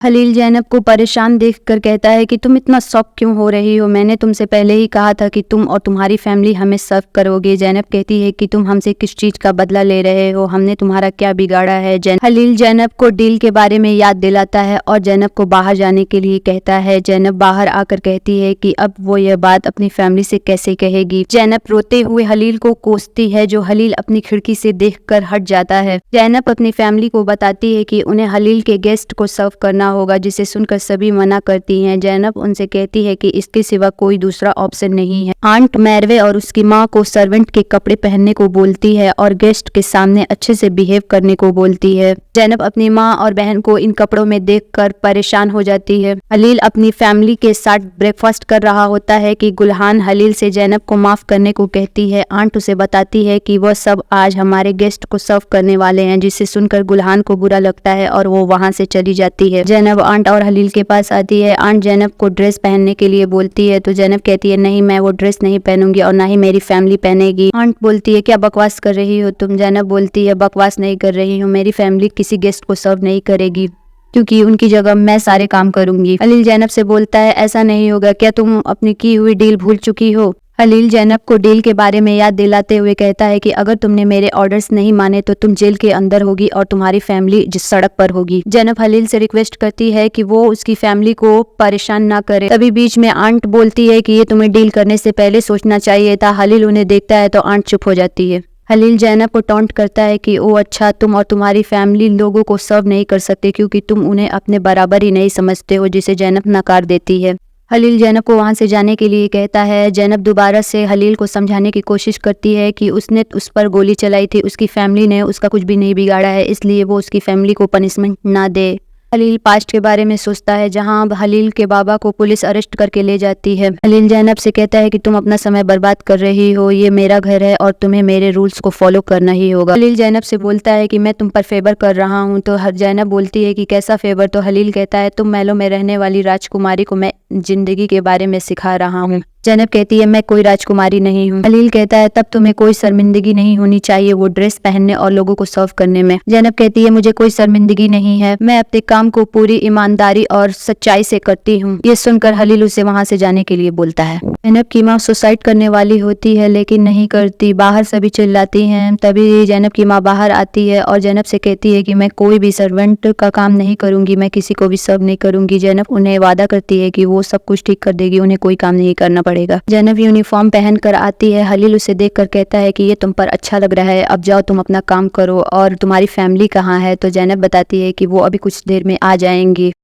हलील जैनब को परेशान देखकर कहता है कि तुम इतना शॉक क्यों हो रही हो, मैंने तुमसे पहले ही कहा था कि तुम और तुम्हारी फैमिली हमें सर्व करोगे। जैनब कहती है कि तुम हमसे किस चीज का बदला ले रहे हो, हमने तुम्हारा क्या बिगाड़ा है। हलील जैनब को डील के बारे में याद दिलाता है और जैनब को बाहर जाने के लिए कहता है। जैनब बाहर आकर कहती है कि अब वो यह बात अपनी फैमिली से कैसे कहेगी। जैनब रोते हुए हलील को कोसती है, जो हलील अपनी खिड़की से देखकर हट जाता है। जैनब अपनी फैमिली को बताती है कि उन्हें हलील के गेस्ट को सर्व करना होगा, जिसे सुनकर सभी मना करती हैं। जैनब उनसे कहती है कि इसके सिवा कोई दूसरा ऑप्शन नहीं है। आंट मैरवे और उसकी माँ को सर्वेंट के कपड़े पहनने को बोलती है और गेस्ट के सामने अच्छे से बिहेव करने को बोलती है। जैनब अपनी माँ और बहन को इन कपड़ों में देखकर परेशान हो जाती है। हलील अपनी फैमिली के साथ ब्रेकफास्ट कर रहा होता है कि गुलहान हलील से जैनब को माफ करने को कहती है। आंट उसे बताती है कि वह सब आज हमारे गेस्ट को सर्व करने वाले हैं, जिसे सुनकर गुलहान को बुरा लगता है और वो वहाँ से चली जाती है। जैनब आंट और हलील के पास आती है। आंट जैनब को ड्रेस पहनने के लिए बोलती है तो जैनब कहती है नहीं, मैं वो ड्रेस नहीं पहनूंगी और ना ही मेरी फैमिली पहनेगी। आंट बोलती है क्या बकवास कर रही हो तुम। जैनब बोलती है बकवास नहीं कर रही हूँ, मेरी फैमिली किसी गेस्ट को सर्व नहीं करेगी क्योंकि उनकी जगह मैं सारे काम करूंगी। हलील जैनब से बोलता है ऐसा नहीं होगा, क्या तुम अपनी की हुई डील भूल चुकी हो। हलील जैनब को डील के बारे में याद दिलाते हुए कहता है कि अगर तुमने मेरे ऑर्डर्स नहीं माने तो तुम जेल के अंदर होगी और तुम्हारी फैमिली जिस सड़क पर होगी। जैनब हलील से रिक्वेस्ट करती है कि वो उसकी फैमिली को परेशान ना करे। तभी बीच में आंट बोलती है कि ये तुम्हें डील करने से पहले सोचना चाहिए था। हलील उन्हें देखता है तो आंट चुप हो जाती है। हलील जैनब को टॉन्ट करता है कि ओ अच्छा, तुम और तुम्हारी फैमिली लोगों को सर्व नहीं कर सकते क्योंकि तुम उन्हें अपने बराबर ही नहीं समझते हो, जिसे जैनब नकार देती है। हलील जैनब को वहां से जाने के लिए कहता है। जैनब दोबारा से हलील को समझाने की कोशिश करती है कि उसने उस पर गोली चलाई थी, उसकी फैमिली ने उसका कुछ भी नहीं बिगाड़ा है, इसलिए वो उसकी फैमिली को पनिशमेंट ना दे। हलील पास्ट के बारे में सोचता है, जहां हलील के बाबा को पुलिस अरेस्ट करके ले जाती है। हलील जैनब से कहता है कि तुम अपना समय बर्बाद कर रही हो, ये मेरा घर है और तुम्हें मेरे रूल्स को फॉलो करना ही होगा। हलील जैनब से बोलता है कि मैं तुम पर फेवर कर रहा हूँ, तो जैनब बोलती है कि कैसा फेवर। तो हलील कहता है तुम महलों में रहने वाली राजकुमारी को मैं जिंदगी के बारे में सिखा रहा हूँ। जैनब कहती है मैं कोई राजकुमारी नहीं हूँ। हलील कहता है तब तुम्हें कोई शर्मिंदगी नहीं होनी चाहिए वो ड्रेस पहनने और लोगों को सर्व करने में। जैनब कहती है मुझे कोई शर्मिंदगी नहीं है, मैं अपने काम को पूरी ईमानदारी और सच्चाई से करती हूँ। ये सुनकर हलील उसे वहाँ से जाने के लिए बोलता है। जैनब की माँ सुसाइड करने वाली होती है लेकिन नहीं करती। बाहर सभी चिल्लाती हैं। तभी जैनब की माँ बाहर आती है और जैनब से कहती है कि मैं कोई भी सर्वेंट का काम नहीं करूंगी, मैं किसी को भी सर्व नहीं करूंगी। जैनब उन्हें वादा करती है कि वो सब कुछ ठीक कर देगी, उन्हें कोई काम नहीं करना पड़ेगा। जैनब यूनिफॉर्म पहन कर आती है। हलील उसे देखकर कहता है कि ये तुम पर अच्छा लग रहा है, अब जाओ तुम अपना काम करो। और तुम्हारी फैमिली कहाँ है। तो जैनब बताती है कि वो अभी कुछ देर में आ जाएंगी।